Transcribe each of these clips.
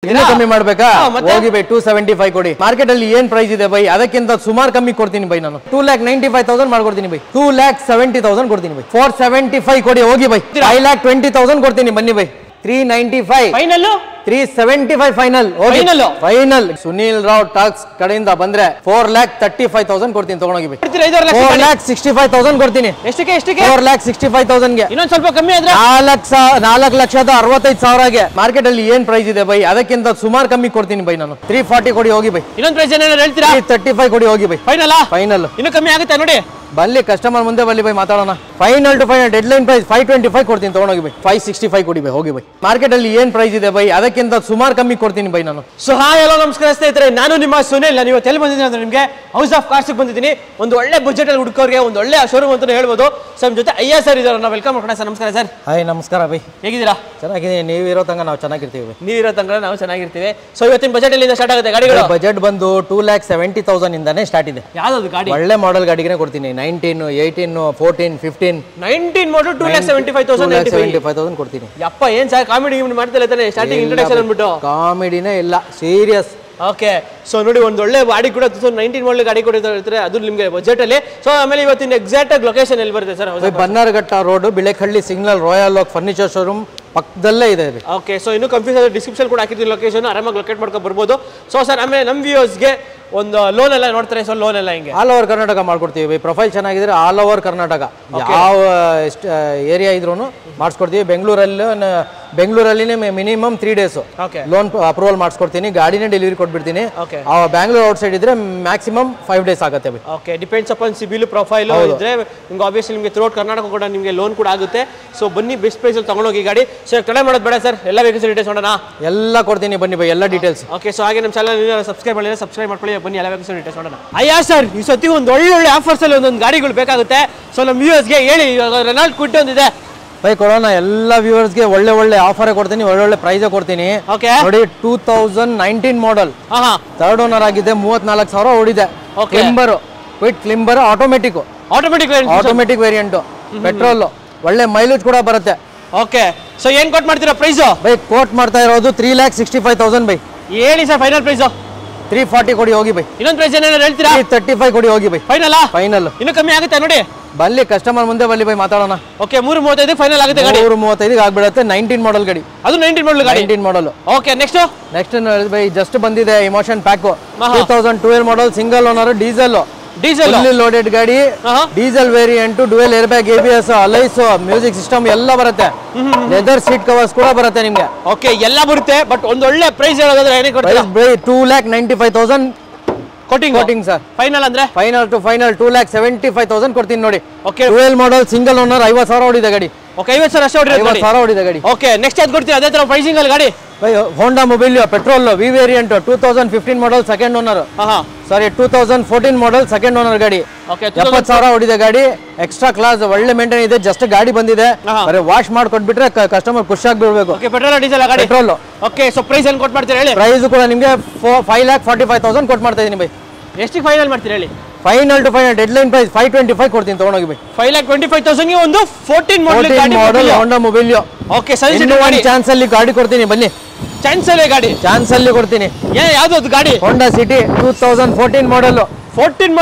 ಇನ್ನೂ ಕಮ್ಮಿ ಮಾಡಬೇಕಾ ಹೋಗಿ ಬೈ 275 ಕೊಡಿ ಮಾರ್ಕೆಟ್ ಅಲ್ಲಿ ಏನ್ ಪ್ರೈಸ್ ಇದೆ ಬೈ ಅದಕ್ಕಿಂತ ಸುಮಾರು ಕಮ್ಮಿ ಕೊಡ್ತೀನಿ ಬೈ ನಾನು 2,95,000 ಮಾಡ್ಕೊಡ್ತೀನಿ ಬೈ 2,70,000 ಕೊಡ್ತೀನಿ ಬೈ 475 ಕೊಡಿ ಹೋಗಿ ಬೈ 5,20,000 ಕೊಡ್ತೀನಿ ಬನ್ನಿ buy 395 final 375 final final Sunil Rao talks ಕಡೆಯಿಂದ ಬಂದ್ರೆ 4,35,000 ಕೊಡ್ತೀನಿ ತಗೊಂಡೋಗಿ ಬೈ 4,65,000 ಕೊಡ್ತೀನಿ ಎಷ್ಟಕ್ಕೆ 4,65,000 ಗೆ ಇನ್ನೊಂದು ಸ್ವಲ್ಪ ಕಮ್ಮಿ ಆದ್ರೆ 4,65,000 ಮಾರ್ಕೆಟ್ ಅಲ್ಲಿ ಏನ್ ಪ್ರೈಸ್ ಇದೆ ಬೈ ಅದಕ್ಕಿಂತ ಸುಮಾರು ಕಮ್ಮಿ ಕೊಡ್ತೀನಿ ಬೈ ನಾನು 340 ಕೊಡಿ ಹೋಗಿ ಬೈ ಇನ್ನೊಂದು ಪ್ರೈಸ್ ಏನಾದ್ರು ಹೇಳ್ತೀರಾ 335 ಕೊಡಿ ಹೋಗಿ ಬೈ ಫೈನಲ್ ಇನ್ನು ಕಮ್ಮಿ ಆಗುತ್ತೆ ನೋಡಿ ಬಲ್ಲಿ ಕಸ್ಟಮರ್ ಮುಂದೆ ಬಲ್ಲಿ ಬೈ ಮಾತಾಡೋಣ final to final deadline price 525 ಕೊಡ್ತೀನಿ ತಗೊಂಡೋಗಿ ಬೈ 565 ಕೊಡಿ ಬೈ ಹೋಗಿ ಬೈ ಮಾರ್ಕೆಟ್ ಅಲ್ಲಿ ಏನ್ ಪ್ರೈಸ್ ಇದೆ ಬೈ ಅದಕ್ಕಿಂತ ಸುಮಾರು ಕಮ್ಮಿ ಕೊಡ್ತೀನಿ ಬೈ ನಾನು ಸೊ ಹಾಯ್ ಹಲೋ ನಮಸ್ಕಾರ ಸ್ನೇಹಿತರೆ ನಾನು ನಿಮ್ಮ ಸುನಿಲ್ ನಾನು ಇವತ್ತು ಎಲ್ಲಿ ಬಂದಿದ್ದೀನಿ ಅಂದ್ರೆ ನಿಮಗೆ ಹೌಸ್ ಆಫ್ ಕಾರ್ಸ್ ಬಂದಿದ್ದೀನಿ ಒಂದು ಒಳ್ಳೆ ಬಜೆಟ್ ಅಲ್ಲಿ ಹುಡುಕೋರಿಗೆ ಒಂದು ಒಳ್ಳೆ ಶೋರೂಮ್ ಅಂತ ಹೇಳ್ಬೋದು ಸೊ ನಮ್ಮ ಜೊತೆ ಅಯ್ಯ ಸರ್ ಇದ್ದಾರೆ ನಾವು ವೆಲ್ಕಮ್ ಮಾಡೋಣ ಸರ್ ನಮಸ್ಕಾರ ಸರ್ ಹಾಯ್ ನಮಸ್ಕಾರ ಬೈ ಹೇಗಿದ್ದೀರಾ ಚೆನ್ನಾಗಿದ್ದೀನಿ ನೀವಿರೋ ತನಕ ನಾವು ಚೆನ್ನಾಗಿರ್ತೀವಿ ನೀವಿರೋ ತನಕ ನಾವು ಚೆನ್ನಾಗಿರ್ತೀವಿ ಸೊ ಇವತ್ತಿನ ಬಜೆಟ್ ಎಲ್ಲಿಂದ ಸ್ಟಾರ್ಟ್ ಆಗುತ್ತೆ ಗಾಡಿಗಳು ಬಜೆಟ್ ಬಂದು 2,70,000 ಇಂದಾನೆ ಸ್ಟಾರ್ಟ್ ಇದೆ ಯಾವ್ದು ಗಾಡಿ ಒಳ್ಳೆ ಮಾಡೆಲ್ ಗಾಡಿಗೆ ಕೊಡ್ತೀನಿ 19 18 14 15 19 ಮಾಡಲ್ 2,75,000 ಕೊಡ್ತೀನಿ ಯಪ್ಪ ಏನ್ ಸರ್ ಕಾಮಿಡಿ ಮಾಡ್ತಿಲ್ಲ ತಾನೆ ಸ್ಟಾರ್ಟಿಂಗ್ ಇಂಟ್ರೊಡಕ್ಷನ್ ಅಂದ್ಬಿಟ್ಟು ಕಾಮಿಡಿನೇ ಇಲ್ಲ ಸೀರಿಯಸ್ ಓಕೆ ಸೊ ನೋಡಿ ಒಂದು ಒಳ್ಳೆ ಗಾಡಿ ಕೂಡ 19 ಮಾಡಲ್ ಗಾಡಿ ಕೊಡ್ತಾರೆ ಅದು ನಿಮಗೆ ಬಜೆಟ್ ಅಲ್ಲಿ ಸೊ ಆಮೇಲೆ ಇವತ್ತಿನ ಎಕ್ಸಾಕ್ಟ್ ಆಗಿ ಲೊಕೇಶನ್ ಎಲ್ಲಿ ಬರುತ್ತೆ sir Bannerghatta road Bilekahalli signal Royal Oak furniture showroom ಪಕ್ಕದಲ್ಲೇ ಇದೆ ಓಕೆ ಸೊ ಇನ್ನು ಕನ್ಫ್ಯೂಸ್ ಆದ್ರೆ ಡಿಸ್ಕ್ರಿಪ್ಷನ್ ಕೂಡ ಹಾಕಿರ್ತೀವಿ ಲೊಕೇಶನ್ ಆರಾಮಾಗಿ ಲೊಕೇಟ್ ಮಾಡ್ಕೊಂಡು ಬರ್ಬೋದು ಸೊ ಸರ್ ಆಮೇಲೆ ನಮ್ಮ ವ್ಯೂವರ್ಸ್ಗೆ ಒಂದು ಲೋನ್ ಎಲ್ಲ ನೋಡ್ತಾರೆ ಸೊ ಲೋನ್ ಎಲ್ಲ ಹಿಂಗೆ ಆಲ್ ಓವರ್ ಕರ್ನಾಟಕ ಮಾಡ್ಕೊಡ್ತೀವಿ ಪ್ರೊಫೈಲ್ ಚೆನ್ನಾಗಿದ್ರೆ ಆಲ್ ಓವರ್ ಕರ್ನಾಟಕ ಯಾವ ಏರಿಯಾ ಇದ್ರೂ ಮಾಡಿಸ್ಕೊಡ್ತೀವಿ ಬೆಂಗಳೂರಲ್ಲಿನೇ ಮಿನಿಮಮ್ 3 days ಲೋನ್ ಅಪ್ರೂವಲ್ ಮಾಡಿಸ್ಕೊಡ್ತೀನಿ ಗಾಡಿನೇ ಡೆಲಿವರಿ ಕೊಟ್ಬಿಡ್ತೀನಿ ಬ್ಯಾಂಗ್ಳೂರ್ ಔಟ್ ಸೈಡ್ ಇದ್ರೆ ಮ್ಯಾಕ್ಸಿಮಮ್ 5 days ಆಗುತ್ತೆ okay depends upon CIBIL profile ಇದ್ರೆ ನಿಮ್ಗೆ ಆಬ್ವಿಯಸ್ಲಿ ನಿಮಗೆ ಥ್ರೂಔಟ್ ಕರ್ನಾಟಕ ಕೂಡ ನಿಮಗೆ ಲೋನ್ ಕೂಡ ಆಗುತ್ತೆ ಸೊ ಬನ್ನಿ ಬೆಸ್ಟ್ ಪ್ರೈಸ್ ಅಲ್ಲಿ ತಗೊಂಡೋಗಿ ಗಾಡಿ ಸೊ ಕಡೆ ಮಾಡೋದು ಬೇಡ ಸರ್ ಎಲ್ಲ ವೆಹಿಕಲ್ಸ್ ಡೀಟೇಲ್ಸ್ ನೋಡೋಣ ಎಲ್ಲ ಕೊಡ್ತೀನಿ ಬನ್ನಿ ಬೈ ಎಲ್ಲ ಡೀಟೇಲ್ಸ್ ಓಕೆ ಸೊ ಹಾಗೆ ನಮ್ಮ ಚಾನಲ್ ಸಬ್ಸ್ಕ್ರೈಬ್ ಮಾಡಿದ್ರೆ ಸಬ್ಸ್ಕ್ರೈಬ್ ಮಾಡ್ಕೊಳ್ಳಿ ಬನ್ನಿ ಎಲ್ಲ ವೆಹಿಕಲ್ಸ್ ಡೀಟೇಲ್ಸ್ ನೋಡೋಣ ಅಯ್ಯ ಸರ್ ಈ ಸತಿ ಒಂದು ಒಳ್ಳೆ ಆಫರ್ಸ್ ಅಲ್ಲಿ ಒಂದೊಂದು ಗಾಡಿಗಳು ಬೇಕಾಗುತ್ತೆ ಸೊ ನಮ್ಮ ವ್ಯೂವರ್ಸ್ಗೆ ಹೇಳಿ ಇವಾಗ ರೆನಾಲ್ಟ್ ಕ್ವಿಡ್ ಒಂದಿದೆ ಬೈ ಕೊಡೋಣ ಎಲ್ಲ ವ್ಯೂವರ್ಸ್ಗೆ ಒಳ್ಳೆ ಆಫರ್ ಕೊಡ್ತೀನಿ ಒಳ್ಳೆ ಪ್ರೈಸ್ ಕೊಡ್ತೀನಿ ನೋಡಿ 2019 ಮಾಡೆಲ್ ಥರ್ಡ್ ಓನರ್ ಆಗಿದೆ 34,000 ಓಡಿದೆ ಕ್ಲಿಂಬರ್ ಆಟೋಮೆಟಿಕ್ ವೇರಿಯಂಟ್ ಪೆಟ್ರೋಲ್ ಒಳ್ಳೆ ಮೈಲೇಜ್ ಕೂಡ ಬರುತ್ತೆ ಓಕೆ ಸೊ ಏನ್ ಕೋಟ್ ಮಾಡ್ತೀರಾ ಪ್ರೈಸ್ ಬೈ ಕೋಟ್ ಮಾಡ್ತಾ ಇರೋದು 3,65,000 ಬೈ ಹೇಳಿ ಸರ್ ಫೈನಲ್ ಪ್ರೈಸ್ 340 ಕೊಡಿ ಹೋಗಿ ಬೈ ಇನ್ನೊಂದು ಪ್ರೈಸ್ ಏನಾದ್ರು ಹೇಳ್ತೀರಾ 335 ಕೊಡಿ ಹೋಗಿ ಬೈ ಫೈನಲ್ ಇನ್ನು ಕಮ್ಮಿ ಆಗುತ್ತೆ ನೋಡಿ ಬಲ್ಲಿ ಕಸ್ಟಮರ್ ಮುಂದೆ ಬಲ್ಲಿ ಬೈ ಮಾತಾಡೋಣ ಓಕೆ 335 ಫೈನಲ್ ಆಗುತ್ತೆ ಗಾಡಿ 335 ಆಗ್ಬಿಡುತ್ತೆ 19 ಮಾಡೆಲ್ ಗಾಡಿ ಅದು 19 ಮಾಡೆಲ್ ಗಾಡಿ 19 ಮಾಡೆಲ್ ಓಕೆ ನೆಕ್ಸ್ಟ್ ಬೈ ಜಸ್ಟ್ ಬಂದಿದೆ emotion pack 2012 model single owner diesel fully loaded ಗಾಡಿ diesel variant dual air bag ABS alloys music system ಎಲ್ಲ ಬರುತ್ತೆ ಲೆದರ್ ಸೀಟ್ ಕವರ್ಸ್ ಕೂಡ ಬರುತ್ತೆ ನಿಮ್ಗೆ ಓಕೆ ಎಲ್ಲ ಬರುತ್ತೆ ಬಟ್ ಒಂದು ಒಳ್ಳೆ ಪ್ರೈಸ್ ಹೇಳೋದಾದ್ರೆ ಏನೇ ಕೊಡ್ತೀರಾ 2,95,000 ಕೋಟಿಂಗ್ ಸರ್ ಫೈನಲ್ ಅಂದ್ರೆ ಫೈನಲ್ ಟು ಫೈನಲ್ 2,75,000 ಕೊಡ್ತೀನಿ ನೋಡಿ ಓಕೆ 12 ಮಾಡೆಲ್ ಸಿಂಗಲ್ ಓನರ್ 50,000 ಓಡಿದೆ ಗಾಡಿ ಓಕೆ 50,000 ಅಷ್ಟೇ ಓಡಿದೆ 50,000 ಓಡಿದೆ ಗಾಡಿ ಓಕೆ ನೆಕ್ಸ್ಟ್ ಯಾವ್ದು ಕೊಡ್ತೀರಾ ಅದೇ ತರ ಪ್ರೈಸಿಂಗ್ ಅಲ್ಲಿ ಗಾಡಿ by Honda Mobilio petrol V variant 2015 model second owner sorry 2014 model second owner ಗಾಡಿ 70,000 ಓಡಿದೆ ಗಾಡಿ ಎಕ್ಸ್ಟ್ರಾ ಕ್ಲಾಸ್ ಒಳ್ಳೆ ಮೇಂಟೈನ್ ಇದೆ ಜಸ್ಟ್ ಗಾಡಿ ಬಂದಿದೆ ಬರೀ ವಾಶ್ ಮಾಡ್ಕೊಟ್ಬಿಟ್ರೆ ಕಸ್ಟಮರ್ ಖುಷಿಯಾಗಿ ಬಿಡಬೇಕು ಪೆಟ್ರೋಲ್ ಡೀಸೆಲ್ ಗಾಡಿ ಪೆಟ್ರೋಲ್ ಓಕೆ ಸೊ ಪ್ರೈಸ್ ಏನು ಕೊಟ್ಟು ಮಾಡ್ತೀರಾ ಹೇಳಿ ಪ್ರೈಸ್ ಕೂಡ ನಿಮಗೆ 5,45,000 ಕೊಟ್ಟು ಮಾಡ್ತಾ ಇದೀನಿ ಬೈ ಎಷ್ಟಿಗೆ ಫೈನಲ್ ಮಾಡ್ತೀರಾ ಹೇಳಿ final to final deadline price 525 ಕೊಡ್ತೀನಿ ತಗೊಂಡೋಗಿ ಬೈ 5,25,000 ಗೆ ಒಂದು 14 model Honda Mobilio okay suggestion ಮಾಡಿ ಚಾನ್ಸ್ ಅಲ್ಲಿ ಗಾಡಿ ಕೊಡ್ತೀನಿ ಬನ್ನಿ ಚಾನ್ಸ್ ಅಲ್ಲಿ ಕೊಡ್ತೀನಿ ಯಾವ್ದು ಅದು ಗಾಡಿ Honda City 2014 model 14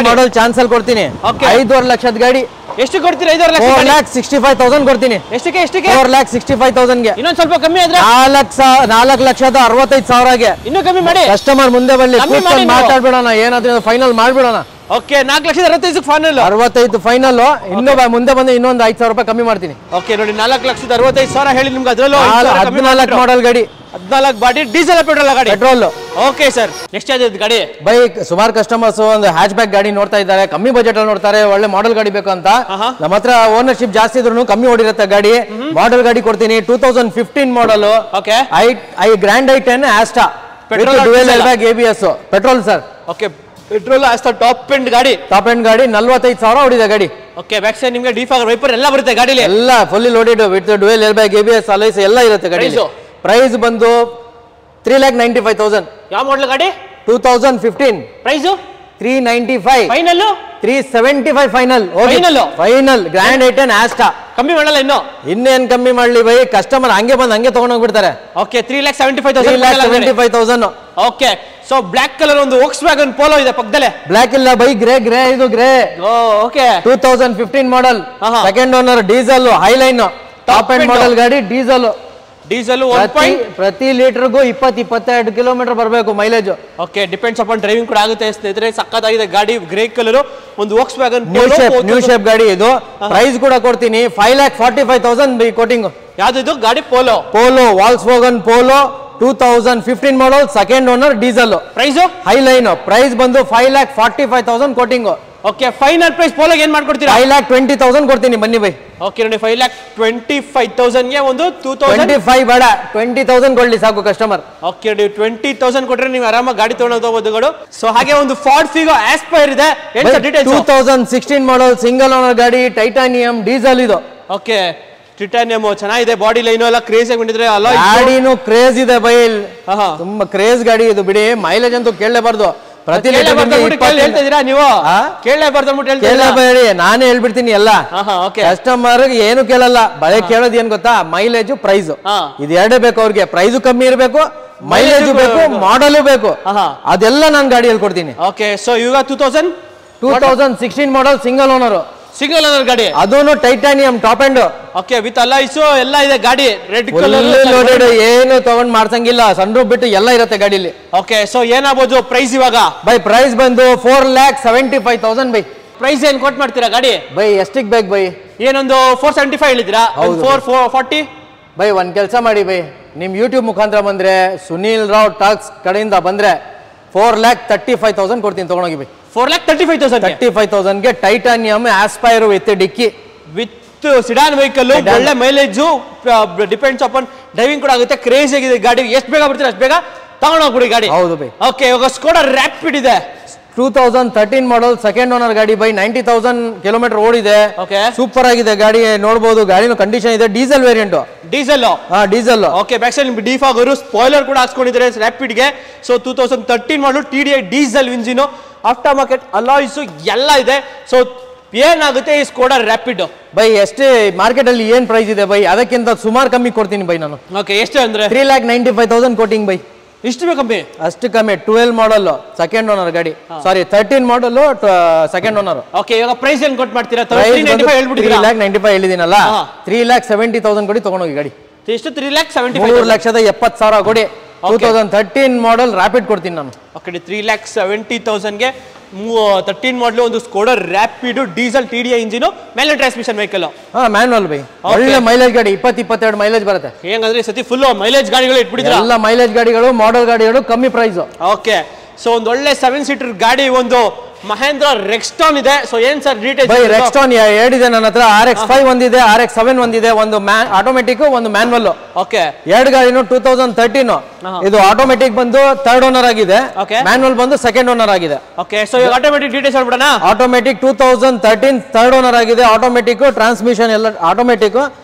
model chance ಅಲ್ಲಿ ಕೊಡ್ತೀನಿ 5.5 ಲಕ್ಷದ ಗಾಡಿ ಎಷ್ಟು ಕೊಡ್ತೀರಾ 5 ಲಕ್ಷ 4,65,000 ಕೊಡ್ತೀನಿ ಎಷ್ಟಕ್ಕೆ 4,65,000 ಗೆ ಇನ್ನೊಂದು ಸ್ವಲ್ಪ ಕಮ್ಮಿ ಆದ್ರೆ 4,65,000 ಗೆ ಇನ್ನೂ ಕಮ್ಮಿ ಮಾಡಿ ಕಸ್ಟಮರ್ ಮುಂದೆ ಬರಲಿ ಮಾತಾಡ್ಬಿಡೋಣ ಏನಾದ್ರೂ ಫೈನಲ್ ಮಾಡ್ಬಿಡೋಣ ಓಕೆ 4,65,000 ಫೈನಲ್ 65 ಫೈನಲ್ ಇನ್ನು ಮುಂದೆ ಬಂದು ಇನ್ನೊಂದು 5,000 ರೂಪಾಯಿ ಕಮ್ಮಿ ಮಾಡ್ತೀನಿ ಓಕೆ ನೋಡಿ 4,65,000 ಹೇಳಿ ನಿಮ್ಗೆ ಅದರಲ್ಲೂ 14 ಮಾಡೆಲ್ ಗಾಡಿ 14 body diesel petrol okay sir next ಯಾವ್ದು ಗಾಡಿ ಬೈ ಸುಮಾರು ಕಸ್ಟಮರ್ಸ್ ಒಂದು ಹ್ಯಾಚ್ ಬ್ಯಾಕ್ ಗಾಡಿ ನೋಡ್ತಾ ಇದ್ದಾರೆ ಕಮ್ಮಿ ಬಜೆಟ್ ಅಲ್ಲಿ ನೋಡ್ತಾರೆ ಒಳ್ಳೆ ಮಾಡೆಲ್ ಗಾಡಿ ಬೇಕು ಅಂತ ನಮ್ಮ ಹತ್ರ ಓನರ್ಶಿಪ್ ಜಾಸ್ತಿ ಇದ್ರು ಕಮ್ಮಿ ಓಡಿರುತ್ತೆ ಗಾಡಿ ಮಾಡೆಲ್ ಗಾಡಿ ಕೊಡ್ತೀನಿ 2015 ಮಾಡೆಲ್ ಐ ಗ್ರ್ಯಾಂಡ್ ಐ10 Asta dual air bag ABS petrol sir okay petrol Asta top end ಗಾಡಿ 45,000 ಓಡಿದೆ ಗಾಡಿ ಓಕೆ ಬ್ಯಾಕ್ ಸೈಡ್ ನಿಮಗೆ ಡಿಫಾಗರ್ ವೈಪರ್ ಎಲ್ಲ ಬರುತ್ತೆ ಗಾಡಿಲಿ ಎಲ್ಲ fully loaded with dual air bag ABS alloys ಎಲ್ಲ ಇರುತ್ತೆ ಗಾಡಿ ಪ್ರೈಸ್ ಬಂದು 3,95,000 ಯಾವ ಮಾಡೆಲ್ ಗಾಡಿ 2015 price 395 final 375 final final Grand i ten Asta ಕಮ್ಮಿ ಮಾಡಲ್ಲ ಇನ್ನೇನ್ ಕಮ್ಮಿ ಮಾಡ್ಲಿ ಬೈ ಕಸ್ಟಮರ್ ಹಂಗೆ ಬಂದು ಹಂಗೆ ತಗೊಂಡೋಗ್ಬಿಡ್ತಾರೆ okay 3,75,000 okay so black colour ಒಂದು ವೋಕ್ಸ್ ವ್ಯಾಗನ್ ಪೋಲೋ ಇದೆ ಪಕ್ಕದಲ್ಲೇ ಬ್ಲಾಕ್ ಇಲ್ಲ ಬೈ ಗ್ರೇ ಇದು grey okay 2015 model second owner diesel highline top end model ಗಾಡಿ ಡೀಸೆಲ್ ಪ್ರತಿ ಲೀಟರ್ಗೂ 20-22 ಕಿಲೋಮೀಟರ್ ಬರಬೇಕು mileage okay depends upon driving ಕೂಡ ಆಗುತ್ತೆ ಸ್ನೇಹಿತರೆ ಸಕ್ಕತ್ತಾಗಿದೆ ಗಾಡಿ ಗ್ರೇ ಕಲರ್ ಒಂದು ವೋಕ್ಸ್ ವ್ಯಾಗನ್ ನ್ಯೂ ಶೇಪ್ ಗಾಡಿ ಇದು ಪ್ರೈಸ್ ಕೂಡ ಕೊಡ್ತೀನಿ 5,45,000 ಕೋಟಿಂಗ್ ಯಾವ್ದು ಇದು ಗಾಡಿ Polo Volkswagen Polo 2015 model second owner diesel price highline price ಬಂದು 5,45,000 ಕೋಟಿಂಗ್ ಓಕೆ ಫೈನಲ್ ಪ್ರೈಸ್ ಪೋಲೋಗೆ ಏನ್ ಮಾಡ್ಕೊಡ್ತೀರಾ 5,20,000 ಕೊಡ್ತೀನಿ ಬನ್ನಿ ಬೈ ಓಕೆ ನೋಡಿ 5,25,000 ಗೆ ಒಂದು 25 ಬೇಡ 20,000 ಕೊಡ್ಲಿ ಸಾಕು ಕಸ್ಟಮರ್ ಓಕೆ ನೀವು 20,000 ಕೊಟ್ರೆ ನೀವು ಆರಾಮಾಗಿ ಗಾಡಿ ತಗೊಂಡೋಗ್ಬೋದು ಸೊ ಹಾಗೆ ಒಂದು ಫಾರ್ಡ್ ಫಿಗೋ ಆಸ್ಪೈರ್ ಇದೆ ಏನ್ ಸರ್ ಡೀಟೇಲ್ಸ್ 2016 ಮಾಡಲ್ ಸಿಂಗಲ್ ಓನರ್ ಗಾಡಿ ಟೈಟಾನಿಯಂ ಡೀಸೆಲ್ ಇದು ಓಕೆ ಟೈಟಾನಿಯಂ ಚೆನ್ನಾಗಿದೆ ಬಾಡಿ ಲೈನ್ ಎಲ್ಲ ಕ್ರೇಜ್ ಆಗಿ ಬಂದಿದ್ರೆ ಅಲ್ಲ ಗಾಡಿನೂ ಕ್ರೇಜ್ ಇದೆ ಬೈ ತುಂಬಾ ಕ್ರೇಜ್ ಗಾಡಿ ಇದು ಬಿಡಿ ಮೈಲೇಜ್ ಅಂತೂ ಕೇಳಲೇಬಾರ್ದು ಪ್ರತಿ ಹೇಳ್ತಿದ್ದೀರಾ ನೀವು ಕೇಳಲೇಬೇಡಿ ನಾನೇ ಹೇಳ್ಬಿಡ್ತೀನಿ ಎಲ್ಲ ಕಸ್ಟಮರ್ ಏನು ಕೇಳಲ್ಲ ಬಳೆ ಕೇಳೋದು ಏನ್ ಗೊತ್ತಾ ಮೈಲೇಜ್ ಪ್ರೈಸ್ ಇದು ಎರಡೇ ಬೇಕು ಅವ್ರಿಗೆ ಪ್ರೈಸ್ ಕಮ್ಮಿ ಇರಬೇಕು ಮೈಲೇಜ್ ಬೇಕು ಮಾಡಲು ಬೇಕು ಅದೆಲ್ಲ ನಾನು ಗಾಡಿ ಹೇಳ್ಕೊಡ್ತೀನಿ ಓಕೆ ಸೊ ಇವಾಗ 2016 ಮಾಡಲ್ ಸಿಂಗಲ್ ಓನರ್ ಗಾಡಿ ಅದೂನು titanium top end okay with alloys ಎಲ್ಲ ಇದೆ ಗಾಡಿ ರೆಡ್ ಕಲರ್ ಲೋಡೆಡ್ ಏನು ತಗೊಂಡ್ ಮಾಡ್ಸಂಗಿಲ್ಲ ಸನ್ ರೂಫ್ ಬಿಟ್ಟು ಎಲ್ಲ ಇರುತ್ತೆ ಗಾಡಿಲಿ ಓಕೆ ಸೊ ಏನಾಗಬಹುದು ಪ್ರೈಸ್ ಇವಾಗ ಬೈ ಪ್ರೈಸ್ ಬಂದು 4,75,000 ಬೈ ಪ್ರೈಸ್ ಏನ್ ಕೊಟ್ ಮಾಡ್ತೀರಾ ಗಾಡಿ ಬೈ ಎಷ್ಟಿಗೆ ಬೇಕು ಬೈ ಏನೊಂದು 475 ಹೇಳಿದಿರಾ 440 ಬೈ ಒಂದ್ ಕೆಲಸ ಮಾಡಿ ಬೈ ನಿಮ್ ಯೂಟ್ಯೂಬ್ ಮುಖಾಂತರ ಬಂದ್ರೆ ಸುನೀಲ್ ರಾವ್ ಟಾಕ್ಸ್ ಕಡೆಯಿಂದ ಬಂದ್ರೆ 4,35,000 ಕೊಡ್ತೀನಿ ತಗೊಂಡೋಗಿ ಬೈ 4,35,000 ಗೆ ಟೈಟಾನಿಯಂ ಆಸ್ಪೈರ್ ವಿತ್ ಡಿಕ್ಕಿ ವಿತ್ ಸಿಡಾನ್ ವೆಹಿಕಲ್ ಒಳ್ಳೆ ಮೈಲೇಜ್ ಡಿಪೆಂಡ್ಸ್ ಅಪಾನ್ ಡ್ರೈವಿಂಗ್ ಕೂಡ ಆಗುತ್ತೆ ಕ್ರೇಜ್ ಆಗಿದೆ ಗಾಡಿ ಎಷ್ಟು ಬೇಗ ಬರ್ತೀರಾ ಅಷ್ಟು ಬೇಗ ತಗೊಂಡೋಗ್ಬಿಡಿ ಗಾಡಿ ಹೌದು ಬೈ ಓಕೆ ಇವಾಗ ಸ್ಕೋಡಾ ರ್ಯಾಪಿಡ್ ಇದೆ 2013 ಮಾಡಲ್ ಸೆಕೆಂಡ್ ಓನರ್ ಗಾಡಿ ಬೈ 90,000 ಕಿಲೋಮೀಟರ್ ಓಡಿದೆ ಸೂಪರ್ ಆಗಿದೆ ಗಾಡಿ ನೋಡಬಹುದು ಗಾಡಿನ ಕಂಡೀಷನ್ ಇದೆ diesel variant diesel okay back side defog ಅವರು ಸ್ಪಾಯ್ಲರ್ ಕೂಡ ಹಾಕ್ಸ್ಕೊಂಡಿದ್ದಾರೆ ರ್ಯಾಪಿಡ್ ಗೆ so 2013 model TDI diesel engine after market alloys ಎಲ್ಲ ಇದೆ ಸೊ ಏನಾಗುತ್ತೆ ಈ ಸ್ಕೋಡಾ ರ್ಯಾಪಿಡ್ ಬೈ ಎಷ್ಟೇ ಮಾರ್ಕೆಟ್ ಅಲ್ಲಿ ಏನ್ ಪ್ರೈಸ್ ಇದೆ ಬೈ ಅದಕ್ಕಿಂತ ಸುಮಾರು ಕಮ್ಮಿ ಕೊಡ್ತೀನಿ ಬೈ ನಾನು ಓಕೆ ಎಷ್ಟು ಅಂದ್ರೆ 3,95,000 ಕೋಟಿಂಗ್ ಬೈ ಇಷ್ಟು ಕಮ್ಮಿ ಅಷ್ಟು ಕಮ್ಮಿ 12 ಮಾಡಲ್ ಸೆಕೆಂಡ್ ಓನರ್ ಗಾಡಿ ಸಾರಿ 13 ಮಾಡಲ್ ಸೆಕೆಂಡ್ ಓನರ್ ಓಕೆ ಇವಾಗ ಪ್ರೈಸ್ ಏನ್ ಕೊಟ್ ಮಾಡ್ತೀರಾ 3,95 ಹೇಳಿದೀನಲ್ಲ 3,70,000 ಕೊಡಿ ತಗೊಂಡೋಗಿ ಗಾಡಿ ಎಷ್ಟು 3,70,000 3,70,000 ಕೊಡಿ 2013 ಮಾಡಲ್ ರ್ಯಾಪಿಡ್ ಕೊಡ್ತೀನಿ ನಾನು ಓಕೆ 3,70,000 ಗೆ 13 ಮಾಡಲ್ ಒಂದು Skoda rapid diesel TDI engine manual transmission vehicle manual by ಒಳ್ಳೆ ಮೈಲೇಜ್ ಗಾಡಿ 20-22 ಮೈಲೇಜ್ ಬರುತ್ತೆ ಹೆಂಗಂದ್ರೆ ಸತಿ ಫುಲ್ ಮೈಲೇಜ್ ಗಾಡಿಗಳು ಇಟ್ಬಿಟ್ಟಿದ್ರೆ ಎಲ್ಲ ಮೈಲೇಜ್ ಗಾಡಿಗಳು ಮಾಡಲ್ ಗಾಡಿಗಳು ಕಮ್ಮಿ ಪ್ರೈಸ್ ಓಕೆ ಸೊ ಒಂದು ಒಳ್ಳೆ 7 ಸೀಟರ್ ಗಾಡಿ ಒಂದು ಮಹೇಂದ್ರ ರೆಕ್ಸ್ಟಾನ್ ಇದೆ ಸೊ ಏನ್ ಸರ್ ಡೀಟೇಲ್ಸ್ ಬೈ ರೆಕ್ಸ್ಟಾನ್ ಎರಡಿದೆ ನನ್ನ ಹತ್ರ RX5 ಒಂದಿದೆ RX7 ಒಂದಿದೆ ಒಂದು ಆಟೋಮೆಟಿಕ್ ಒಂದು ಮ್ಯಾನ್ಯುವಲ್ ಓಕೆ ಎರಡು ಗಾಡಿನು 2013 ಇದು ಆಟೋಮೆಟಿಕ್ ಬಂದು ಥರ್ಡ್ ಓನರ್ ಆಗಿದೆ ಮ್ಯಾನ್ಯುವಲ್ ಬಂದು ಸೆಕೆಂಡ್ ಓನರ್ ಆಗಿದೆ ಓಕೆ ಸೊ ಆಟೋಮೆಟಿಕ್ ಡೀಟೇಲ್ಸ್ ಹೇಳ್ಬಿಡೋಣ ಆಟೋಮೆಟಿಕ್ 2013 ಥರ್ಡ್ ಓನರ್ ಆಗಿದೆ ಆಟೋಮೆಟಿಕ್ ಟ್ರಾನ್ಸ್ಮಿಷನ್ ಎಲ್ಲ automatic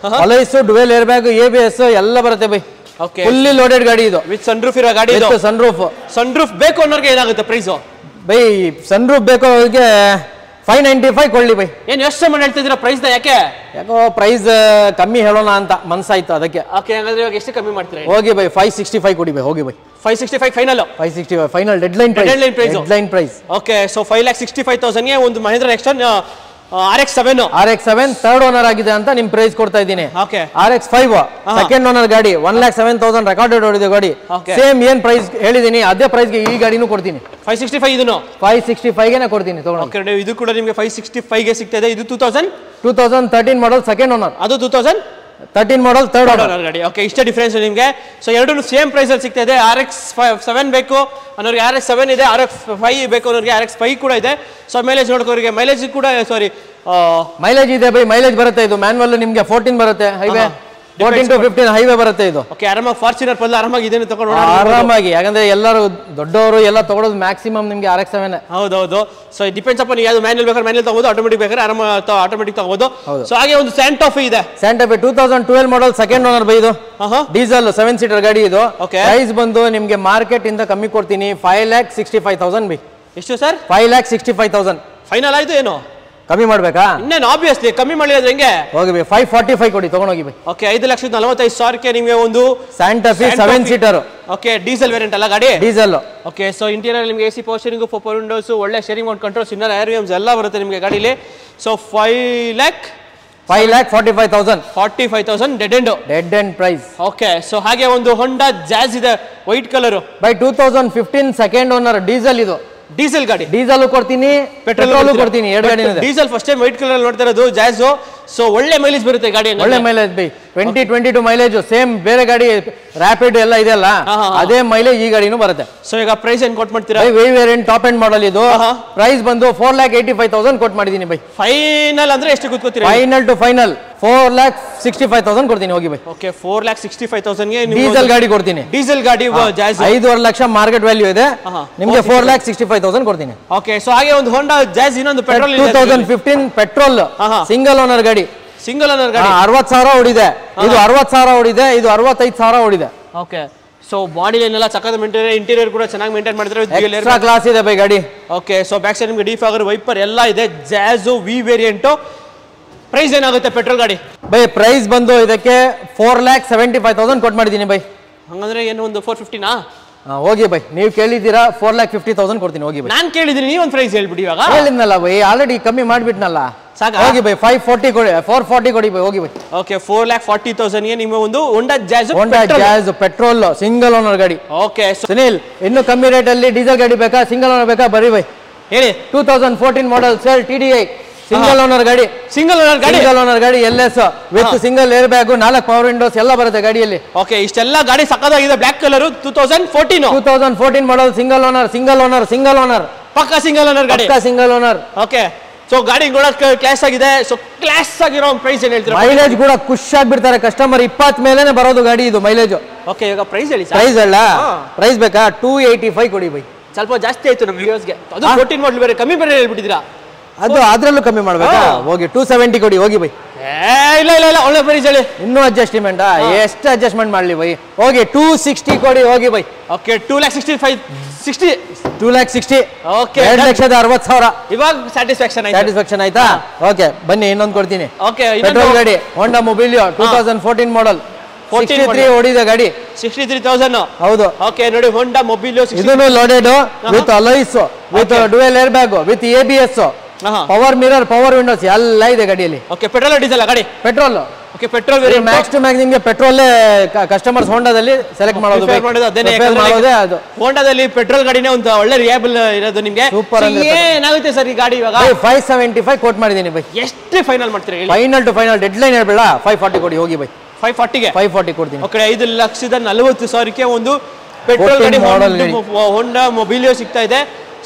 alloys dual air bag ABS ಎಲ್ಲ ಬರುತ್ತೆ ಬೈ ಓಕೆ ಫುಲ್ಲಿ ಲೋಡೆಡ್ ಗಾಡಿ ಇದು ವಿತ್ ಸನ್ರೂಫ್ ಇರೋ ಗಾಡಿ ಇದು ಸನ್ರೂಫ್ ಬೇಕು ಅನ್ನೋರಿಗೆ ಏನಾಗುತ್ತೆ ಪ್ರೈಸ್ ಬೈ ಸನ್ರೂಫ್ ಬೇಕು ಅವ್ರಿಗೆ 595 ಕೊಳ್ಳಿ ಬೈ ಏನ್ ಎಷ್ಟು ಮಂದಿ ಹೇಳ್ತಿದ್ದೀರಾ ಪ್ರೈಸ್ ಯಾಕೆ ಯಾಕೋ ಪ್ರೈಸ್ ಕಮ್ಮಿ ಹೇಳೋಣ ಅಂತ ಮನ್ಸಾಯ್ತು ಅದಕ್ಕೆ ಓಕೆ ಹಾಗಾದ್ರೆ ಇವಾಗ ಎಷ್ಟು ಕಮ್ಮಿ ಮಾಡ್ತೀರಾ ಹೋಗಿ ಬೈ 565 ಕೊಡಿ ಬೈ ಹೋಗಿ buy 565 final 565 final deadline price okay so 5,65,000 ಗೆ ಒಂದು Mahendra next RX7 third owner ಆಗಿದೆ ಅಂತ ನಿಮ್ ಪ್ರೈಸ್ ಕೊಡ್ತಾ ಇದ್ದೀನಿ RX5 ಸೆಕೆಂಡ್ ಓನರ್ ಗಾಡಿ 1,07,000 ರೆಕಾರ್ಡೆಡ್ ಓಡಿದೆ ಗಾಡಿ ಸೇಮ್ ಏನ್ ಪ್ರೈಸ್ ಹೇಳಿದೀನಿ ಅದೇ ಪ್ರೈಸ್ ಗೆ ಈ ಗಾಡಿನೂ ಕೊಡ್ತೀನಿ 565 ಇದನ್ನು 565 ಗೆ ಕೊಡ್ತೀನಿ ತಗೊಂಡು ಇದು ಕೂಡ ನಿಮಗೆ 565 ಗೆ ಸಿಗ್ತಾ ಇದೆ ಇದು 2013 ಮಾಡಲ್ ಸೆಕೆಂಡ್ ಓನರ್ ಅದು 2013 ಮಾಡಲ್ ಥರ್ಡ್ ಓನರ್ ಗಾಡಿ ಓಕೆ ಇಷ್ಟೇ ಡಿಫರೆನ್ಸ್ ನಿಮಗೆ ಸೊ ಎರಡೂ ಸೇಮ್ ಪ್ರೈಸ್ ಅಲ್ಲಿ ಸಿಗ್ತಾ ಇದೆ RX7 ಬೇಕು ಅನ್ನೋರಿಗೆ RX7 ಇದೆ RX5 ಬೇಕು ಅನ್ನೋರಿಗೆ RX5 ಕೂಡ ಇದೆ ಸೊ ಮೈಲೇಜ್ ನೋಡ್ಕೋರಿಗೆ ಮೈಲೇಜ್ ಕೂಡ ಸಾರಿ ಮೈಲೇಜ್ ಇದೆ ಬೈ ಮೈಲೇಜ್ ಬರುತ್ತೆ ಇದು ಮ್ಯಾನ್ಯುವಲ್ ನಿಮಗೆ 14 ಬರುತ್ತೆ ಹೈವೇ 14 to 15 ಹೈವೇ ಬರುತ್ತೆ ಇದು ಓಕೆ ಆರಾಮಾಗಿ ಫಾರ್ಚುನರ್ ಬದಲು ಆರಾಮಾಗಿ ಇದನ್ನು ತಗೊಂಡು ಆರಾಮಾಗಿ ಯಾಕಂದ್ರೆ ಎಲ್ಲರೂ ದೊಡ್ಡವರು ಎಲ್ಲ ತಗೊಳ್ಳೋದು ಮ್ಯಾಕ್ಸಿಮಮ್ ನಿಮಗೆ RX7 ಹೌದೌದು ಸೊ ಡಿಪೆಂಡ್ಸ್ ಅಪಾನ್ ಯಾವುದು ಮ್ಯಾನ್ಯುವಲ್ ಬೇಕಾದ್ರೆ ಮ್ಯಾನ್ಯುವಲ್ ತಗೋಬಹುದು ಆಟೋಮೆಟಿಕ್ ಬೇಕಾದ್ರೆ ಆಟೋಮೆಟಿಕ್ ತಗೋಬಹುದು ಸೊ ಹಾಗೆ ಒಂದು ಸ್ಯಾಂಟಾಫಿ ಇದೆ ಸ್ಯಾಂಟಾಫಿ 2012 ಮಾಡಲ್ ಸೆಕೆಂಡ್ ಓನರ್ ಬೈ ಇದು ಡೀಸೆಲ್ 7 ಸೀಟರ್ ಗಾಡಿ ಇದು ಪ್ರೈಸ್ ಬಂದು ನಿಮಗೆ ಮಾರ್ಕೆಟ್ ಇಂದ ಕಮ್ಮಿ ಕೊಡ್ತೀನಿ 5,65,000 ಬೈ ಎಷ್ಟು ಸರ್ 5,65,000 ಫೈನಲ್ ಆಯ್ತು ಏನು ಕಮ್ಮಿ ಮಾಡ್ಬೇಕಾ ಇನ್ನೇನು ಆಬ್ವಿಯಸ್ಲಿ ಕಮ್ಮಿ ಮಾಡಿದ್ರೆ ಹೆಂಗೆ ಹೋಗಿ ಬೈ 545 ಕೊಡಿ ತಗೊಂಡೋಗಿ ಬೈ ಓಕೆ 5,45,000ಕ್ಕೆ ನಿಮಗೆ ಒಂದು Santa Fe 7 seater okay diesel variant ಅಲ್ಲ ಗಾಡಿ ಡೀಸೆಲ್ ಓಕೆ ಸೊ ಇಂಟೀರಿಯರ್ ನಿಮಗೆ AC ಪವರ್ ಸ್ಟೀರಿಂಗ್ 4 ವಿಂಡೋಸ್ ಒಳ್ಳೆ steering mount controls inner air ವಿಮ್ಸ್ ಎಲ್ಲ ಬರುತ್ತೆ ನಿಮಗೆ ಗಾಡಿಲಿ so 5,45,000 dead end price okay so ಹಾಗೆ ಒಂದು ಹೊಂಡಾ ಜಾಜ್ ಇದೆ white colour by 2015 second owner diesel ಇದು ಡೀಸೆಲ್ ಗಾಡಿ ಡೀಸೆಲ್ ಕೊಡ್ತೀನಿ ಪೆಟ್ರೋಲ್ ಕೊಡ್ತೀನಿ ಎರಡು ಗಾಡಿ diesel first time white colour ನೋಡ್ತಾ ಇರೋದು ಜಾಜ್ ಸೊ ಒಳ್ಳೆ ಮೈಲೇಜ್ ಬರುತ್ತೆ ಗಾಡಿ ಒಳ್ಳೆ ಮೈಲೇಜ್ ಬೈ 2022 ಮೈಲೇಜ್ ಸೇಮ್ ಬೇರೆ ಗಾಡಿ ರ್ಯಾಪಿಡ್ ಎಲ್ಲ ಇದೆಯಲ್ಲ ಅದೇ ಮೈಲೇಜ್ ಈ ಗಾಡಿನೂ ಬರುತ್ತೆ ಸೊ ಈಗ ಪ್ರೈಸ್ ಏನ್ ಕೊಟ್ ಮಾಡ್ತೀರಾ V variant top end model ಇದು ಪ್ರೈಸ್ ಬಂದು 4,85,000 ಕೊಟ್ ಮಾಡಿದೀನಿ ಬೈ ಫೈನಲ್ ಅಂದ್ರೆ ಎಷ್ಟು ಕೂತ್ಕೋತೀರಾ ಫೈನಲ್ ಟು ಫೈನಲ್ 4,65,000 ಕೊಡ್ತೀನಿ ಹೋಗಿ ಬೈ ಓಕೆ 4,65,000 ಗೆ ಡೀಸೆಲ್ ಗಾಡಿ ಕೊಡ್ತೀನಿ ಡೀಸೆಲ್ ಗಾಡಿ ಜಾಜ್ 5.5 ಲಕ್ಷ ಮಾರ್ಕೆಟ್ ವ್ಯಾಲ್ಯೂ ಇದೆ ನಿಮಗೆ 4,65,000 ಕೊಡ್ತೀನಿ ಓಕೆ ಸೊ ಹಾಗೆ ಒಂದು ಹೋಂಡಾ ಜಾಜ್ ಇನ್ನೊಂದು ಪೆಟ್ರೋಲ್ 2015 ಪೆಟ್ರೋಲ್ ಸಿಂಗಲ್ ಓನರ್ ಗಾಡಿ ಸಿಂಗಲ್ ಓನರ್ ಗಾಡಿ 60,000 ಓಡಿದೆ ಇದು 60,000 ಓಡಿದೆ ಇದು 65,000 ಓಡಿದೆ ಓಕೆ ಸೊ ಬಾಡಿ ಲೈನ್ ಎಲ್ಲ ಚಕ್ಕದ ಮೇಂಟೈನ್ ಇಂಟೀರಿಯರ್ ಕೂಡ ಚೆನ್ನಾಗಿ ಮೇಂಟೈನ್ ಮಾಡಿದ್ರೆ ಎಕ್ಸ್ಟ್ರಾ ಕ್ಲಾಸ್ ಇದೆ ಬೈ ಗಾಡಿ ಓಕೆ ಸೊ ಬ್ಯಾಕ್ ಸೈಡ್ ನಿಮಗೆ ಡಿಫಾಗರ್ ವೈಪರ್ ಎಲ್ಲ ಇದೆ ಜಾಜ್ ವಿ ವೇರಿಯಂಟ್ ಪ್ರೈಸ್ ಏನಾಗುತ್ತೆ ಪೆಟ್ರೋಲ್ ಗಾಡಿ ಬೈ ಪ್ರೈಸ್ ಬಂದು ಇದಕ್ಕೆ 4,75,000 ಕೊಟ್ ಮಾಡಿದೀನಿ ಬೈ ಹಂಗಂದ್ರೆ ಏನು ಒಂದು 450ನಾ ಹೋಗಿ ಬೈ ನೀವು ಕೇಳಿದ್ದೀರಾ 4,50,000 ಕೊಡ್ತೀನಿ ಹೋಗಿ ಬೈ ನಾನು ಕೇಳಿದ್ದೀನಿ ನೀವು ಒಂದು ಪ್ರೈಸ್ ಹೇಳ್ಬಿಡಿ ಇವಾಗ ಹೇಳಿದ್ನಲ್ಲ ಬೈ ಆಲ್ರೆಡಿ ಕಮ್ಮಿ ಮಾಡಿಬಿಟ್ನಲ್ಲ ಸಾಕ ಹೋಗಿ ಬೈ 540 ಕೊಡಿ 440 ಕೊಡಿ ಬೈ ಹೋಗಿ ಬೈ ಓಕೆ 4,40,000 ಗೆ ನಿಮ್ಮ ಒಂದು ಹೋಂಡಾ ಜಾಜ್ ಪೆಟ್ರೋಲ್ ಸಿಂಗಲ್ ಓನರ್ ಗಾಡಿ ಓಕೆ ಸುನಿಲ್ ಇನ್ನು ಕಮ್ಮಿ ರೇಟ್ ಅಲ್ಲಿ ಡೀಸೆಲ್ ಗಾಡಿ ಬೇಕಾ ಸಿಂಗಲ್ ಓನರ್ ಬೇಕಾ ಬರಿ ಬೈ ಹೇಳಿ 2014 ಮಾಡೆಲ್ ಸೆಲ್ TDI ಸಿಂಗಲ್ ಓನರ್ ಗಾಡಿ LS with single air bag 4 power windows ಎಲ್ಲ ಬರುತ್ತೆ ಗಾಡಿಯಲ್ಲಿ ಓಕೆ ಇಷ್ಟೆಲ್ಲ ಗಾಡಿ ಸಕ್ಕದಾಗಿದೆ black colour 2014 model single owner ಪಕ್ಕಾ ಸಿಂಗಲ್ ಓನರ್ ಗಾಡಿ ಸಿಂಗಲ್ ಓನರ್ ಓಕೆ ಸೊ ಗಾಡಿ ಕೂಡ ಕ್ಲಾಸ್ ಆಗಿದೆ ಸೊ ಕ್ಲಾಸ್ ಆಗಿರೋ ಪ್ರೈಸ್ ಏನ್ ಹೇಳ್ತೀರಾ ಮೈಲೇಜ್ ಕೂಡ ಖುಷಿ ಆಗ್ಬಿಡ್ತಾರೆ ಕಸ್ಟಮರ್ 20 ಮೇಲೆನೆ ಬರೋದು ಗಾಡಿ ಇದು ಮೈಲೇಜ್ ಓಕೆ ಈಗ ಪ್ರೈಸ್ ಹೇಳಿ ಪ್ರೈಸ್ ಅಲ್ಲ ಪ್ರೈಸ್ ಬೇಕಾ 285 ಕೊಡಿ ಬೈ ಸ್ವಲ್ಪ ಜಾಸ್ತಿ ಆಯ್ತು ನಮ್ಮ ವ್ಯೂವರ್ಸ್ಗೆ ಅದು 14 ಮಾಡಲ್ ಬೇರೆ ಕಮ್ಮಿ ಬೇರೆ ಹೇಳ್ಬಿಟ್ಟಿದ್ದೀರಾ ಅದು ಅದ್ರಲ್ಲೂ ಕಮ್ಮಿ ಮಾಡ್ಬೇಕಾ ಹೋಗಿ 270 ಕೊಡಿ ಹೋಗಿ ಬೈ ಇಲ್ಲ ಒಳ್ಳೆ ಪ್ರೈಸ್ ಹೇಳಿ ಇನ್ನೂ ಅಡ್ಜಸ್ಟ್ಮೆಂಟ್ ಎಷ್ಟು ಅಡ್ಜಸ್ಟ್ಮೆಂಟ್ ಮಾಡ್ಲಿ ಬೈ ಹೋಗಿ 260 ಕೊಡಿ ಹೋಗಿ ಬೈ ಓಕೆ 2,60,000 ಓಕೆ 2,60,000 ಇವಾಗ ಸ್ಯಾಟಿಸ್ಫ್ಯಾಕ್ಷನ್ ಆಯ್ತಾ ಓಕೆ ಬನ್ನಿ ಇನ್ನೊಂದು ಕೊಡ್ತೀನಿ ಓಕೆ ಪೆಟ್ರೋಲ್ ಗಾಡಿ ಹೋಂಡಾ ಮೊಬಿಲಿಯೋ 2014 ಮಾಡಲ್ 63 ಓಡಿದೆ ಗಾಡಿ 63,000 ಹೌದು ಓಕೆ ನೋಡಿ ಹೋಂಡಾ ಮೊಬಿಲಿಯೋ ಇದನ್ನು loaded with alloys with dual air bag with ABS power mirror power windows ಎಲ್ಲ ಇದೆ ಗಾಡಿಯಲ್ಲಿ ಓಕೆ ಪೆಟ್ರೋಲ್ ಡೀಸೆಲ್ ಗಾಡಿ petrol okay petrol variant max to max ನಿಮಗೆ ಪೆಟ್ರೋಲ್ ಕಸ್ಟಮರ್ಸ್ ಹೋಂಡಾದಲ್ಲಿ ಸೆಲೆಕ್ಟ್ ಮಾಡೋದು ಅದು ಹೋಂಡಾದಲ್ಲಿ ಪೆಟ್ರೋಲ್ ಗಾಡಿನೇ ಒಂದು ಒಳ್ಳೆ ರಿಯಬಲ್ ಇರೋದು ನಿಮಗೆ ಸೂಪರ್ ಏನಾಗುತ್ತೆ ಸರ್ ಈ ಗಾಡಿ ಇವಾಗ 575 ಕೋಟ್ ಮಾಡಿದೀನಿ ಬೈ ಎಷ್ಟು ಫೈನಲ್ ಮಾಡ್ತೀರಾ ಹೇಳಿ final to final deadline ಹೇಳ್ಬೇಡ 540 ಕೊಡಿ ಹೋಗಿ ಬೈ 540 ಕೊಡ್ತೀನಿ ಓಕೆ 5,40,000ಕ್ಕೆ ಒಂದು ಪೆಟ್ರೋಲ್ ಗಾಡಿ ಹೋಂಡಾ ಮೊಬಿಲಿಯೋ ಸಿಗ್ತಾ ಇದೆ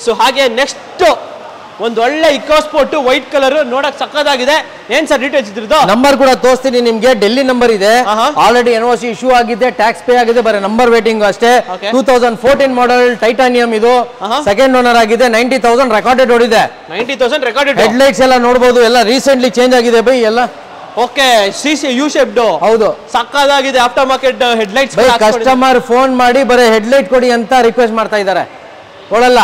ಸೊ ಹಾಗೆ ನೆಕ್ಸ್ಟ್ ಒಂದು ಒಳ್ಳೆ ಇಕೋಸ್ಪೋರ್ಟ್ ವೈಟ್ ಕಲರ್ ನೋಡಕ್ ಸಕ್ಕದಾಗಿದೆ ಏನ್ ಸರ್ ಡೀಟೇಲ್ಸ್ ಇದ್ರದ್ದು ನಂಬರ್ ಕೂಡ ತೋರಿಸ್ತೀನಿ ನಿಮ್ಗೆ ಡೆಲ್ಲಿ ನಂಬರ್ ಇದೆ ಆಲ್ರೆಡಿ NOC ಇಶ್ಯೂ ಆಗಿದೆ ಟ್ಯಾಕ್ಸ್ ಪೇ ಆಗಿದೆ ಬರೀ ನಂಬರ್ ವೇಟಿಂಗ್ ಅಷ್ಟೇ 2014 ಮಾಡೆಲ್ ಟೈಟಾನಿಯಂ ಇದು ಸೆಕೆಂಡ್ ಓನರ್ ಆಗಿದೆ 90,000 ರೆಕಾರ್ಡೆಡ್ ಓಡಿದೆ 90,000 ರೆಕಾರ್ಡೆಡ್ ಹೆಡ್ ಲೈಟ್ಸ್ ಎಲ್ಲ ನೋಡಬಹುದು ಎಲ್ಲ ರೀಸೆಂಟ್ಲಿ ಚೇಂಜ್ ಆಗಿದೆ ಬೈ ಎಲ್ಲ ಓಕೆ ಸಿಸಿ ಯು ಶೇಪ್ಡ್ ಹೌದು ಸಕ್ಕದಾಗಿದೆ after market head lights customer phone ಮಾಡಿ ಬರೀ ಹೆಡ್ ಲೈಟ್ ಕೊಡಿ ಅಂತ ರಿಕ್ವೆಸ್ಟ್ ಮಾಡ್ತಾ ಇದ್ದಾರೆ ಕೊಡಲ್ಲ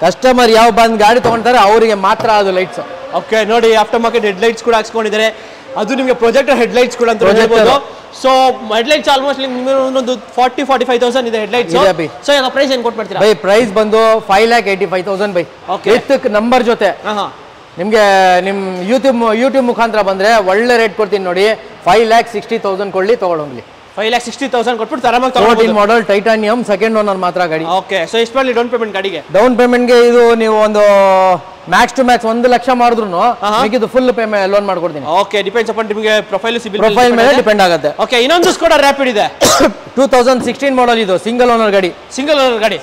ಕಸ್ಟಮರ್ ಯಾವ ಬಂದ್ ಗಾಡಿ ತಗೊಂತಾರೆ ಅವರಿಗೆ ಮಾತ್ರ ಅದು ಲೈಟ್ಸ್ ಓಕೆ ನೋಡಿ ಆಫ್ಟರ್ ಮಾರ್ಕೆಟ್ ಹೆಡ್ ಲೈಟ್ಸ್ ಕೂಡ ಹಾಕ್ಸ್ಕೊಂಡಿದ್ದಾರೆ ಅದು ನಿಮಗೆ ಪ್ರೊಜೆಕ್ಟರ್ ಹೆಡ್ ಲೈಟ್ಸ್ ಕೂಡ ಅಂತ ಹೇಳ್ಬೋದು ಸೊ ಹೆಡ್ ಲೈಟ್ಸ್ ಆಲ್ಮೋಸ್ಟ್ ನಿಮಗೆ ಒಂದು 40,000-45,000 ಇದೆ ಹೆಡ್ ಲೈಟ್ಸ್ ಸೊ ಈಗ ಪ್ರೈಸ್ ಏನು ಕೊಟ್ಬಿಡ್ತೀರಾ ಬೈ ಪ್ರೈಸ್ ಬಂದು 5,85,000 ಬೈ ವಿತ್ ನಂಬರ್ ಜೊತೆ ನಿಮ್ಗೆ ನಿಮ್ ಯೂಟ್ಯೂಬ್ ಮುಖಾಂತರ ಬಂದ್ರೆ ಒಳ್ಳೆ ರೇಟ್ ಕೊಡ್ತೀನಿ ನೋಡಿ 5,60,000 ಕೊಡ್ಲಿ ತಗೊಳ್ಳೋಗ್ಲಿ 5,60,000 ಕೊಟ್ಬಿಟ್ಟು ಆರಾಮಾಗಿ ತಗೊಳ್ಬಹುದು ಮಾಡೆಲ್ ಟೈಟಾನಿಯಂ ಸೆಕೆಂಡ್ ಓನರ್ ಮಾತ್ರ ಗಾಡಿ ಓಕೆ ಸೊ ಎಷ್ಟು ಮಾಡಲಿ ಡೌನ್ ಪೇಮೆಂಟ್ ಗಾಡಿಗೆ ಡೌನ್ ಪೇಮೆಂಟ್ಗೆ ಇದು ನೀವು ಒಂದು ಮ್ಯಾಕ್ಸ್ ಟು ಮ್ಯಾಕ್ಸ್ 1 ಲಕ್ಷ ಮಾಡಿದ್ರು ಇದು ಫುಲ್ ಪೇಮೆಂಟ್ ಲೋನ್ ಮಾಡ್ಕೊಡ್ತೀನಿ ಓಕೆ ಡಿಪೆಂಡ್ಸ್ ಅಪಾನ್ ನಿಮಗೆ ಪ್ರೊಫೈಲ್ ಮೇಲೆ ಡಿಪೆಂಡ್ ಆಗುತ್ತೆ ಓಕೆ ಇನ್ನೊಂದು ಸ್ಕೋಡಾ ರ್ಯಾಪಿಡ್ ಇದೆ 2016 ಮಾಡೆಲ್ ಇದು ಸಿಂಗಲ್ ಓನರ್ ಗಾಡಿ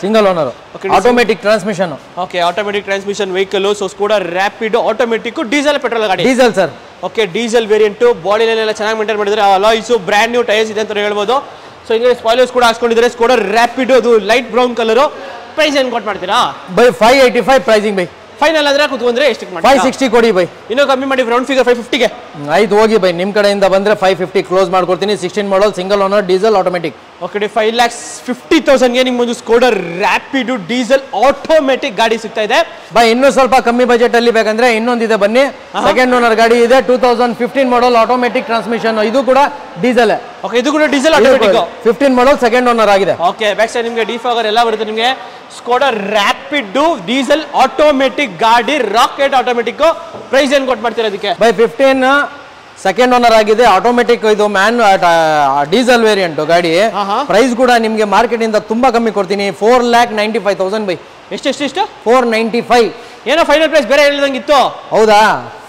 single owner automatic transmission okay automatic transmission vehicle so Skoda Rapid automatic diesel petrol ಗಾಡಿ diesel sir okay diesel variant body line ಎಲ್ಲ ಚೆನ್ನಾಗಿ ಮೇಂಟೈನ್ ಮಾಡಿದ್ರೆ ಅಲಾಯ್ಸ್ ಬ್ರ್ಯಾಂಡ್ ನ್ಯೂ ಟೈರ್ಸ್ ಇದೆ ಅಂತ ಹೇಳ್ಬೋದು ಸೊ ಹಿಂಗೆ ಸ್ಪಾಯ್ಲರ್ಸ್ ಕೂಡ ಹಾಕ್ಸ್ಕೊಂಡಿದ್ದಾರೆ ಸ್ಕೋಡಾ ರ್ಯಾಪಿಡ್ ಅದು ಲೈಟ್ ಬ್ರೌನ್ ಕಲರ್ ಪ್ರೈಸ್ ಏನು ಕೊಟ್ಟು ಮಾಡ್ತೀರಾ ಬೈ 585 ಪ್ರೈಸಿಂಗ್ ಬೈ ಫೈನಲ್ ಅಂದ್ರೆ ಕೂತ್ಕೊಂಡ್ರೆ ಎಷ್ಟು ಮಾಡಿ 560 ಕೊಡಿ ಬೈ ಇನ್ನೂ ಕಮ್ಮಿ ಮಾಡಿ ರೌಂಡ್ ಫಿಗರ್ 550ಗೆ ಆಯ್ತು ಹೋಗಿ ಬೈ ನಿಮ್ಮ ಕಡೆಯಿಂದ ಬಂದ್ರೆ 550 ಕ್ಲೋಸ್ ಮಾಡ್ಕೊಡ್ತೀನಿ 16 model single owner diesel automatic okay 5,50,000ಗೆ ನಿಮ್ಗೆ ಒಂದು ಸ್ಕೋಡಾ ರ್ಯಾಪಿಡ್ ಡೀಸೆಲ್ ಆಟೋಮೆಟಿಕ್ ಗಾಡಿ ಸಿಗ್ತಾ ಇದೆ. ಬೈ ಇನ್ನೂ ಸ್ವಲ್ಪ ಕಮ್ಮಿ ಬಜೆಟ್ ಅಲ್ಲಿ ಬೇಕಂದ್ರೆ ಇನ್ನೊಂದಿದೆ ಬನ್ನಿ. ಸೆಕೆಂಡ್ ಓನರ್ ಗಾಡಿ ಇದೆ, 2015 ಮಾಡಲ್ ಆಟೋಮೆಟಿಕ್ ಟ್ರಾನ್ಸ್ಮಿಷನ್, ಇದು ಕೂಡ ಡೀಸೆಲ್. ಓಕೆ ಇದು ಕೂಡ ಡೀಸೆಲ್ ಆಟೋಮೆಟಿಕ್ 15 ಮಾಡಲ್ ಸೆಕೆಂಡ್ ಓನರ್ ಆಗಿದೆ. ಓಕೆ ಬ್ಯಾಕ್ ಸೈಡ್ ನಿಮಗೆ ಡಿಫಾಗರ್ ಎಲ್ಲ ಬರುತ್ತೆ. ನಿಮಗೆ ಸ್ಕೋಡಾ ರ್ಯಾಪಿಡ್ ಡೀಸೆಲ್ ಆಟೋಮೆಟಿಕ್ ಗಾಡಿ, ರಾಕೆಟ್ ಆಟೋಮೆಟಿಕ್. ಪ್ರೈಸ್ ಏನು ಕೊಟ್ಟು ಮಾಡ್ತೀರಾ ಅದಕ್ಕೆ? ಬೈ 15 ಸೆಕೆಂಡ್ ಓನರ್ ಆಗಿದೆ, ಆಟೋಮೆಟಿಕ್, ಇದು ಡೀಸೆಲ್ ವೇರಿಯಂಟ್ ಗಾಡಿ. ಪ್ರೈಸ್ ಕೂಡ ನಿಮ್ಗೆ ಮಾರ್ಕೆಟ್ ಇಂದ ತುಂಬಾ ಕಮ್ಮಿ ಕೊಡ್ತೀನಿ, 4,95,000 ಬೈ. ಎಷ್ಟು 495. ಏನೋ ಫೈನಲ್ ಪ್ರೈಸ್ ಬೇರೆ ಹೇಳಿದಂಗಿತ್ತು. ಹೌದಾ?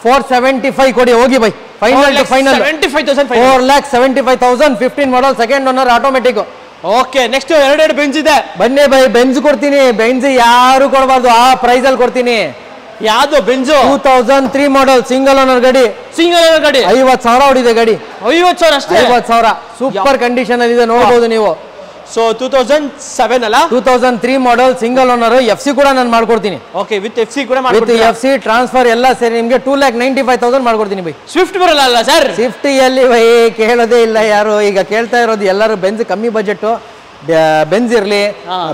475 ಕೊಡಿ ಹೋಗಿ by. Final 4,75,000 15 model second owner automatic. Okay next ಎರಡು ಬೆಂಚ್ ಇದೆ. ಬನ್ನಿ ಬೈ, ಬೆಂಜ್ ಕೊಡ್ತೀನಿ. ಬೆಂಜ್ ಯಾರು ಕೊಡಬಾರ್ದು, ಆ ಪ್ರೈಸ್ ಅಲ್ಲಿ ಕೊಡ್ತೀನಿ. ಯಾವ್ದು ಬೆಂಜು? 2003 ಮಾಡಲ್ ಸಿಂಗಲ್ ಓನರ್ ಗಾಡಿ. 50,000 ಹೊಡಿದೆ ಗಾಡಿ. 50,000 ಅಷ್ಟೇ? 50,000 ಸೂಪರ್ ಕಂಡೀಷನ್ ಅಲ್ಲಿ ಇದೆ, ನೋಡಬಹುದು ನೀವು. ಸೊ 2007 ಅಲ್ಲ? 2003 ಮಾಡಲ್ ಸಿಂಗಲ್ ಓನರ್, FC ಕೂಡ ನಾನು ಮಾಡ್ಕೊಡ್ತೀನಿ. ಓಕೆ ವಿತ್ FC ಕೂಡ ವಿತ್ FC ಟ್ರಾನ್ಸ್ಫರ್ ಎಲ್ಲ ಸೇರಿ ನಿಮ್ಗೆ 2,95,000 ಮಾಡ್ಕೊಡ್ತೀನಿ ಬೈ. ಸ್ವಿಫ್ಟ್ ಬರಲ್ಲ ಅಲ್ಲ ಸರ್? ಸ್ವಿಫ್ಟ್ ಎಲ್ಲಿ ಬೈ, ಕೇಳೋದೇ ಇಲ್ಲ ಯಾರು. ಈಗ ಕೇಳ್ತಾ ಇರೋದು ಎಲ್ಲರೂ ಬೆಂಜ್ ಕಮ್ಮಿ ಬಜೆಟ್, ಬೆಂಜ್ ಇರಲಿ,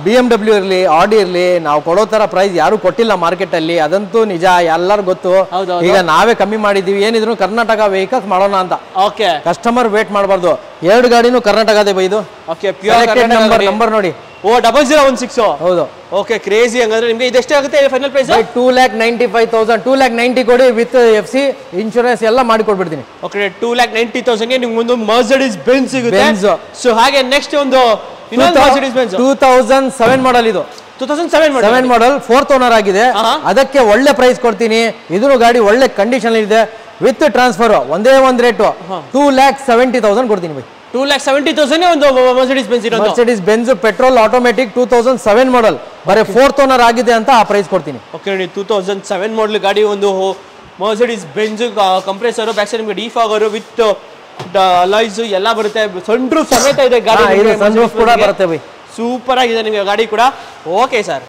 BMW ಇರಲಿ, ಆಡಿ ಇರಲಿ, ನಾವು ಕೊಡೋ ತರ ಪ್ರೈಸ್ ಯಾರು ಕೊಟ್ಟಿಲ್ಲ ಮಾರ್ಕೆಟ್ ಅಲ್ಲಿ, ಅದಂತೂ ನಿಜ, ಎಲ್ಲರೂ ಗೊತ್ತು. ಈಗ ನಾವೇ ಕಮ್ಮಿ ಮಾಡಿದೀವಿ, ಏನಿದ್ರು ಕರ್ನಾಟಕ ವೆಹಿಕಲ್ಸ್ ಮಾಡೋಣ ಅಂತ. ಓಕೆ ಕಸ್ಟಮರ್ ವೇಟ್ ಮಾಡಬಾರ್ದು. ಎರಡು ಗಾಡಿನೂ ಕರ್ನಾಟಕದೇ ಬೈ. ಇದು ಓಕೆ ಪ್ಯೂರ್ ನಂಬರ್ ನೋಡಿ. ಓ 0016. ಹೌದು. Okay crazy. ಹಂಗಂದ್ರೆ ನಿಮಗೆ ಇದೆಷ್ಟೇ ಆಗುತ್ತೆ ಫೈನಲ್ ಪ್ರೈಸ್? 2,95,000. 2,90,000 ಕೊಡಿ, ವಿತ್ FC ಇನ್ಶೂರೆನ್ಸ್ ಎಲ್ಲ ಮಾಡಿ ಕೊಟ್ಬಿಡ್ತೀನಿ. ಓಕೆ 2,90,000ಗೆ ನಿಮ್ಗೆ ಒಂದು ಮರ್ಸಿಡೀಸ್ ಬೆಂಜ್ ಸಿಗುತ್ತೆ. ಸೊ ಹಾಗೆ ನೆಕ್ಸ್ಟ್ ಒಂದು 2007 ಮಾಡಲ್. ಇದು 2007 ಮಾಡಲ್ 4th ಓನರ್ ಆಗಿದೆ. ಅದಕ್ಕೆ ಒಳ್ಳೆ ಪ್ರೈಸ್ ಕೊಡ್ತೀನಿ. ಇದನ್ನು ಗಾಡಿ ಒಳ್ಳೆ ಕಂಡೀಷನ್ ಇದೆ, ವಿತ್ ಟ್ರಾನ್ಸ್ಫರ್. ಒಂದೇ ಒಂದು ರೇಟು 2,70,000 ಕೊಡ್ತೀನಿ ಬೈ. 2,70,000 ಒಂದು ಮರ್ಸಿಡೀಸ್ ಬೆಂಜ್ ಇರೋದು. ಮರ್ಸಿಡೀಸ್ ಬೆಂಜ್ ಪೆಟ್ರೋಲ್ ಆಟೋಮೆಟಿಕ್ 2007 ಮಾಡಲ್, ಬರೀ 4th ಓನರ್ ಆಗಿದೆ ಅಂತ ಆ ಪ್ರೈಸ್ ಕೊಡ್ತೀನಿ. ಓಕೆ ನೋಡಿ 2007 ಮಾಡಲ್ ಗಾಡಿ, ಒಂದು Mercedes Benz compressor, back side ನಿಮಗೆ ಡಿಫಾಗರ್ ವಿತ್ ಅಲಾಯ್ಸ್ ಎಲ್ಲ ಬರುತ್ತೆ, ಸನ್ ರೂಫ್ ಸಮೇತ ಇದೆ ಗಾಡಿ. ಸನ್ ರೂಫ್ ಕೂಡ ಬರುತ್ತೆ ಬೈ. ಸೂಪರ್ ಆಗಿದೆ ನಿಮಗೆ ಗಾಡಿ ಕೂಡ. Okay sir.